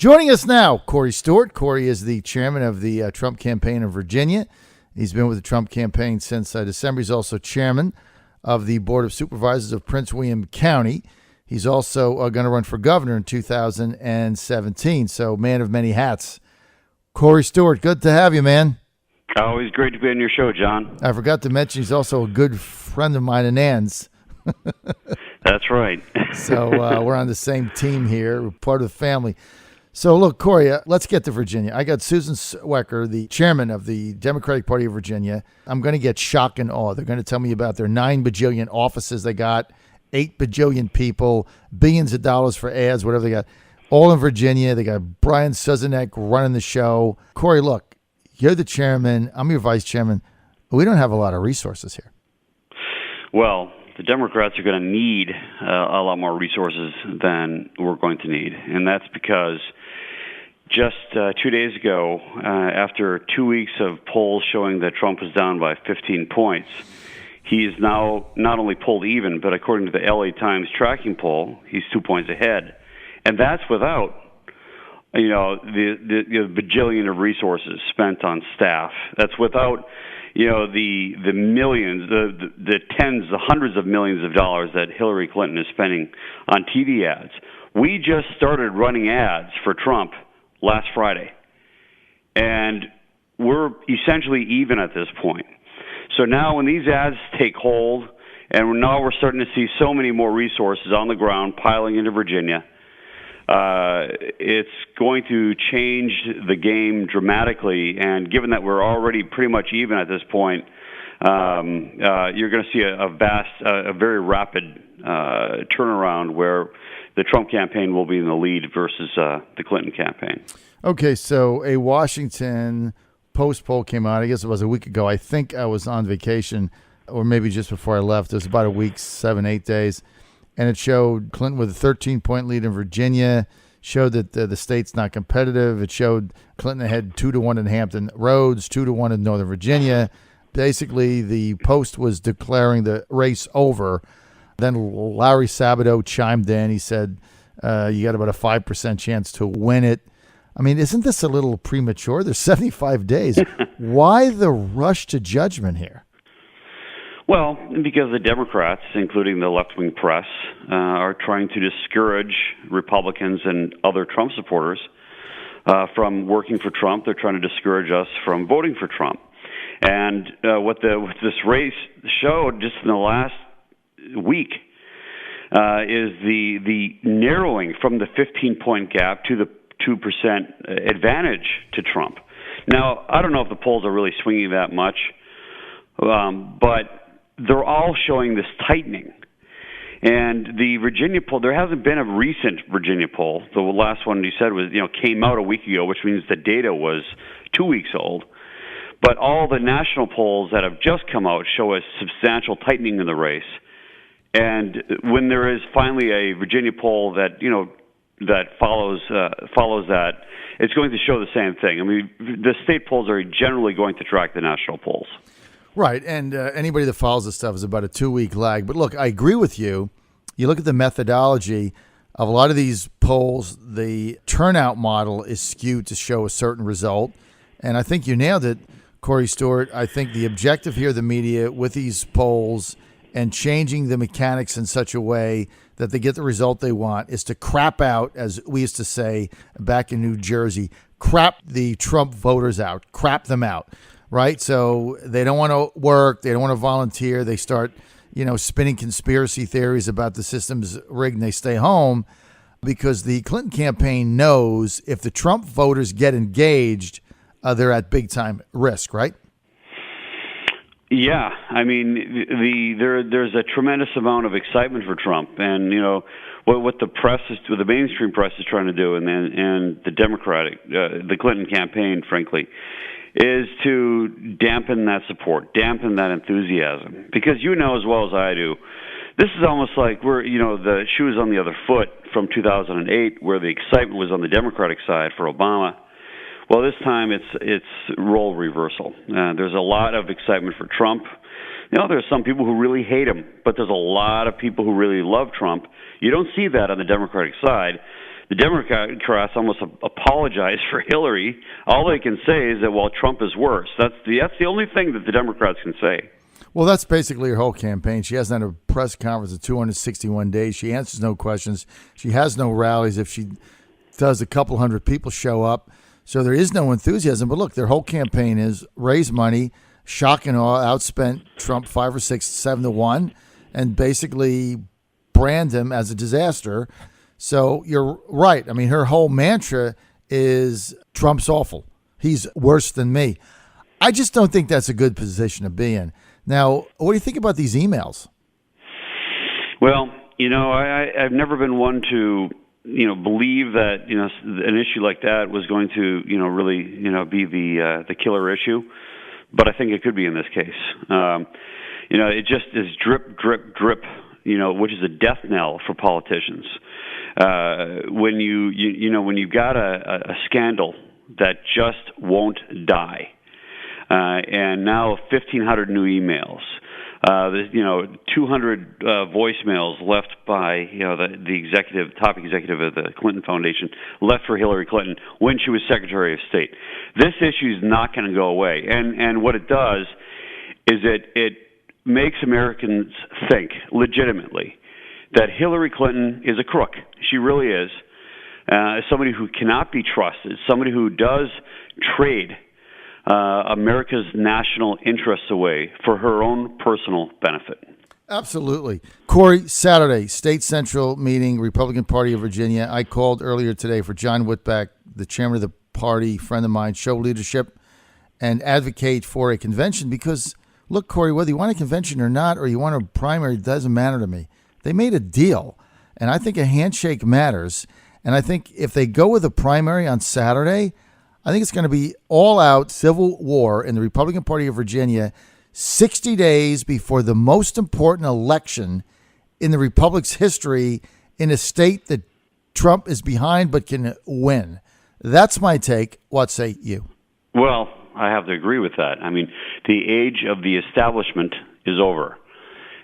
Joining us now, Corey Stewart. Corey is the chairman of the Trump campaign in Virginia. He's been with the Trump campaign since December. He's also chairman of the Board of Supervisors of Prince William County. He's also going to run for governor in 2017. So, man of many hats. Corey Stewart, good to have you, man. Always great to be on your show, John. I forgot to mention he's also a good friend of mine and Ann's. That's right. So we're on the same team here. We're part of the family. So, look, Corey, let's get to Virginia. I got Susan Swecker, the chairman of the Democratic Party of Virginia. I'm going to get shock and awe. They're going to tell me about their 9 bajillion offices they got, 8 bajillion people, billions of dollars for ads, whatever they got, all in Virginia. They got Brian Suzanek running the show. Corey, look, you're the chairman. I'm your vice chairman. We don't have a lot of resources here. Well, the Democrats are going to need a lot more resources than we're going to need. And that's because just 2 days ago, after 2 weeks of polls showing that Trump was down by 15 points, he is now not only pulled even, but according to the LA Times tracking poll, he's 2 points ahead. And that's without, the bajillion of resources spent on staff. That's without, the millions, the tens, the hundreds of millions of dollars that Hillary Clinton is spending on TV ads. We just started running ads for Trump last Friday, and we're essentially even at this point. So now when these ads take hold, and now we're starting to see so many more resources on the ground piling into Virginia, it's going to change the game dramatically. And given that we're already pretty much even at this point, you're going to see a very rapid turnaround where the Trump campaign will be in the lead versus the Clinton campaign. Okay, so a Washington Post poll came out, I guess it was a week ago. I think I was on vacation, or maybe just before I left. It was about a week, 7-8 days. And it showed Clinton with a 13-point lead in Virginia, showed that the state's not competitive. It showed Clinton ahead 2-1 in Hampton Roads, 2-1 in Northern Virginia. Basically, the Post was declaring the race over. Then Larry Sabato chimed in. He said, you got about a 5% chance to win it. I mean, isn't this a little premature? There's 75 days. Why the rush to judgment here? Well, because the Democrats, including the left-wing press, are trying to discourage Republicans and other Trump supporters from working for Trump. They're trying to discourage us from voting for Trump. And what this race showed just in the last week is the narrowing from the 15-point gap to the 2% advantage to Trump. Now, I don't know if the polls are really swinging that much, but they're all showing this tightening. And the Virginia poll, there hasn't been a recent Virginia poll. The last one you said was, came out a week ago, which means the data was 2 weeks old. But all the national polls that have just come out show a substantial tightening in the race. And when there is finally a Virginia poll that, that follows that, it's going to show the same thing. I mean, the state polls are generally going to track the national polls. Right, and anybody that follows this stuff is about a 2-week lag. But look, I agree with you. You look at the methodology of a lot of these polls, the turnout model is skewed to show a certain result. And I think you nailed it, Corey Stewart. I think the objective here of the media with these polls and changing the mechanics in such a way that they get the result they want is to crap out, as we used to say back in New Jersey, crap the Trump voters out, crap them out, right? So they don't want to work, they don't want to volunteer, they start, spinning conspiracy theories about the system's rigged and they stay home because the Clinton campaign knows if the Trump voters get engaged, they're at big time risk, right? Yeah, I mean, there's a tremendous amount of excitement for Trump, and what the mainstream press is trying to do, and the the Clinton campaign, frankly, is to dampen that support, dampen that enthusiasm, because as well as I do, this is almost like the shoe is on the other foot from 2008, where the excitement was on the Democratic side for Obama. Well, this time it's role reversal. There's a lot of excitement for Trump. There's some people who really hate him, but there's a lot of people who really love Trump. You don't see that on the Democratic side the Democrats almost apologize for Hillary. All they can say is that, well, Trump is worse. That's the only thing that the Democrats can say. Well, that's basically her whole campaign. She hasn't had a press conference in 261 days. She answers no questions. She has no rallies. If she does, a couple hundred people show up. So there is no enthusiasm. But look, their whole campaign is raise money, shock and awe, outspent Trump 5 or 6, 7-1, and basically brand him as a disaster. So you're right. I mean, her whole mantra is Trump's awful. He's worse than me. I just don't think that's a good position to be in. Now, what do you think about these emails? Well, I've never been one to, believe that, an issue like that was going to, really, be the killer issue. But I think it could be in this case. It just is drip, drip, drip, which is a death knell for politicians. When you've got a scandal that just won't die. And now 1,500 new emails. There's 200 voicemails left by the top executive of the Clinton Foundation, left for Hillary Clinton when she was Secretary of State. This issue is not going to go away, and what it does is it makes Americans think legitimately that Hillary Clinton is a crook. She really is. Somebody who cannot be trusted. Somebody who does trade America's national interests away for her own personal benefit. Absolutely. Corey, Saturday, State Central meeting, Republican Party of Virginia. I called earlier today for John Whitbeck, the chairman of the party, friend of mine, show leadership and advocate for a convention because, look, Corey, whether you want a convention or not, or you want a primary, it doesn't matter to me. They made a deal, and I think a handshake matters. And I think if they go with a primary on Saturday, I think it's going to be all-out civil war in the Republican Party of Virginia 60 days before the most important election in the Republic's history in a state that Trump is behind but can win. That's my take. What say you? Well, I have to agree with that. I mean, the age of the establishment is over.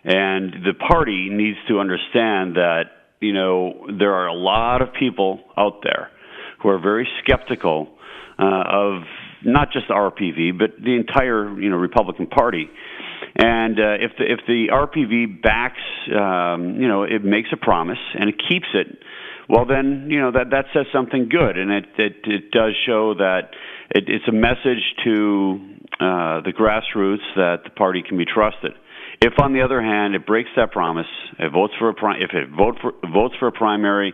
And the party needs to understand that, there are a lot of people out there who are very skeptical of not just the RPV, but the entire, Republican Party. And if the RPV backs, it makes a promise and it keeps it, well, then, that says something good. And it does show that it's a message to the grassroots that the party can be trusted. If, on the other hand, it breaks that promise, it votes for votes for a primary,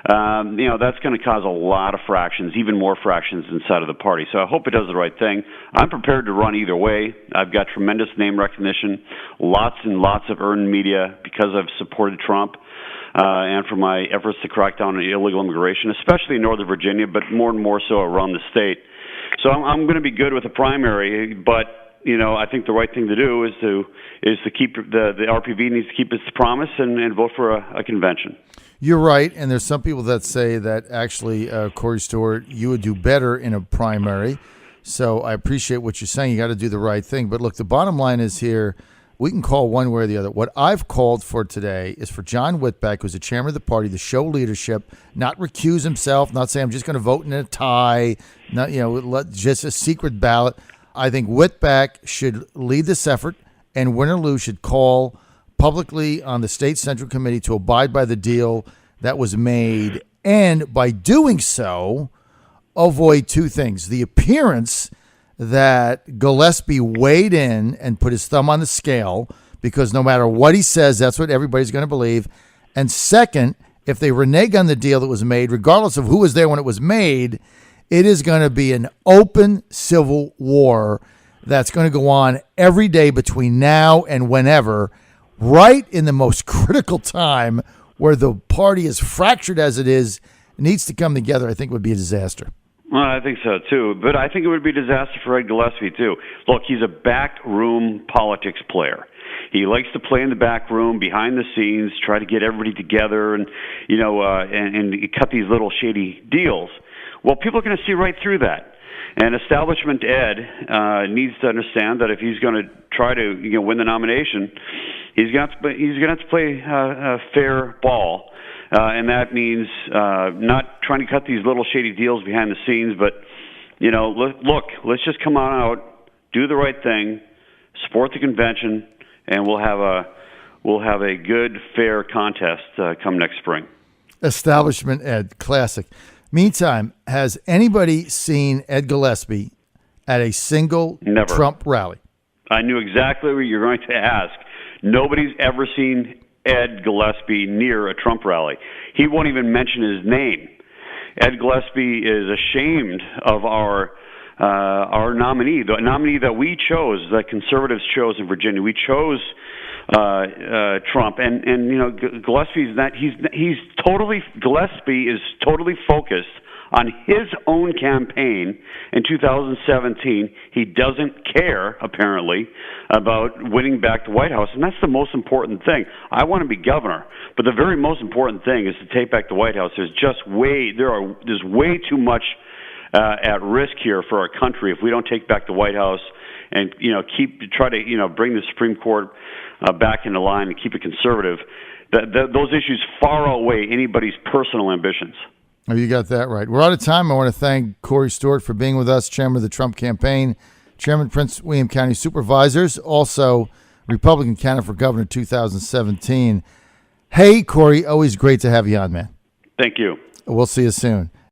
that's going to cause a lot of fractions, even more fractions inside of the party. So I hope it does the right thing. I'm prepared to run either way. I've got tremendous name recognition, lots and lots of earned media because I've supported Trump, and for my efforts to crack down on illegal immigration, especially in Northern Virginia, but more and more so around the state. So I'm going to be good with the primary, but I think the right thing to do is to keep the RPV needs to keep its promise and vote for a convention. You're right, and there's some people that say that actually, Corey Stewart, you would do better in a primary. So I appreciate what you're saying. You got to do the right thing. But look, the bottom line is here, we can call one way or the other. What I've called for today is for John Whitbeck, who's the chairman of the party, to show leadership, not recuse himself, not say I'm just going to vote in a tie, not just a secret ballot. I think Whitbeck should lead this effort, and win or lose should call publicly on the State Central Committee to abide by the deal that was made, and by doing so, avoid two things: the appearance that Gillespie weighed in and put his thumb on the scale, because no matter what he says, that's what everybody's going to believe. And second, if they renege on the deal that was made, regardless of who was there when it was made, it is going to be an open civil war that's going to go on every day between now and whenever, right in the most critical time where the party is fractured as it is, needs to come together. I think would be a disaster. Well, I think so, too. But I think it would be a disaster for Ed Gillespie, too. Look, he's a backroom politics player. He likes to play in the back room, behind the scenes, try to get everybody together and cut these little shady deals. Well, people are going to see right through that. And establishment Ed needs to understand that if he's going to try to win the nomination, He's going to have to play fair ball, and that means not trying to cut these little shady deals behind the scenes. But look, let's just come on out, do the right thing, support the convention, and we'll have a good, fair contest come next spring. Establishment Ed, classic. Meantime, has anybody seen Ed Gillespie at a single Never. Trump rally? I knew exactly what you're going to ask. Nobody's ever seen Ed Gillespie near a Trump rally. He won't even mention his name. Ed Gillespie is ashamed of our nominee, the nominee that we chose, that conservatives chose in Virginia. We chose Trump, and Gillespie's not. Gillespie is totally focused on his own campaign in 2017. He doesn't care, apparently, about winning back the White House, and that's the most important thing. I want to be governor, but the very most important thing is to take back the White House. There's way too much at risk here for our country if we don't take back the White House and try to bring the Supreme Court back into line and keep it conservative. Those issues far outweigh anybody's personal ambitions. Oh, you got that right. We're out of time. I want to thank Corey Stewart for being with us, chairman of the Trump campaign, chairman of Prince William County Supervisors, also Republican candidate for governor 2017. Hey, Corey, always great to have you on, man. Thank you. We'll see you soon.